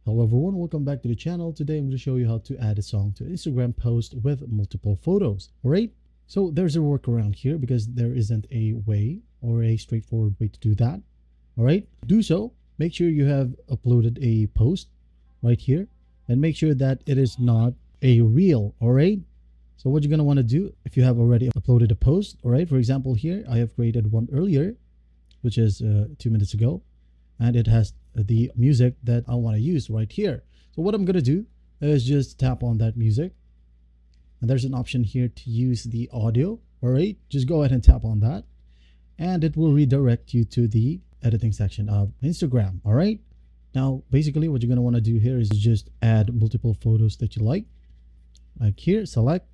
Hello everyone, welcome back to the channel. Today I'm going to show you how to add a song to an Instagram post with multiple photos. Alright, so there's a workaround here because there isn't a way or a straightforward way to do that. Alright, do so. Make sure you have uploaded a post right here and make sure that it is not a reel. Alright, so what you're going to want to do if you have already uploaded a post. Alright, for example here I have created one earlier, which is 2 minutes ago, and it has the music that I want to use right here. So what I'm going to do is just tap on that music, and there's an option here to use the audio. All right, just go ahead and tap on that and it will redirect you to the editing section of Instagram. All right, now basically what you're going to want to do here is just add multiple photos that you like here. Select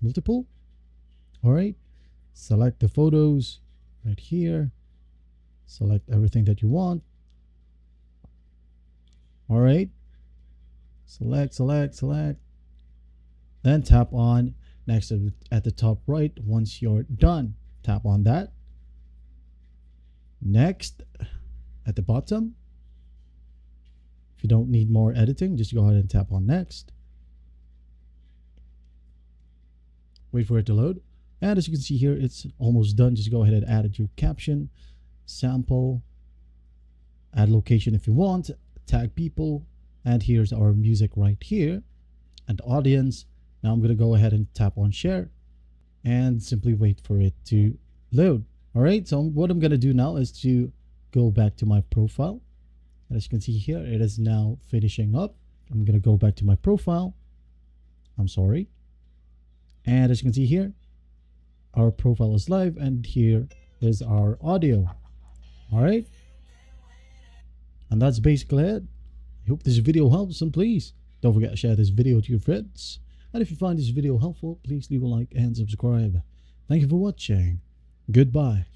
multiple. All right, select the photos right here, select everything that you want. All right, select, then tap on next at the top right. Once you're done, tap on that. Next at the bottom, if you don't need more editing, just go ahead and tap on next. Wait for it to load, and as you can see here, it's almost done. Just go ahead and add your caption, sample, add location if you want, tag people, and here's our music right here and audience. Now I'm going to go ahead and tap on share and simply wait for it to load. All right, so what I'm going to do now is to go back to my profile. And as you can see here, it is now finishing up. I'm going to go back to my profile. I'm sorry. And as you can see here, our profile is live and here is our audio. All right, and that's basically it. I hope this video helps, and please don't forget to share this video to your friends. And if you find this video helpful, please leave a like and subscribe. Thank you for watching. Goodbye.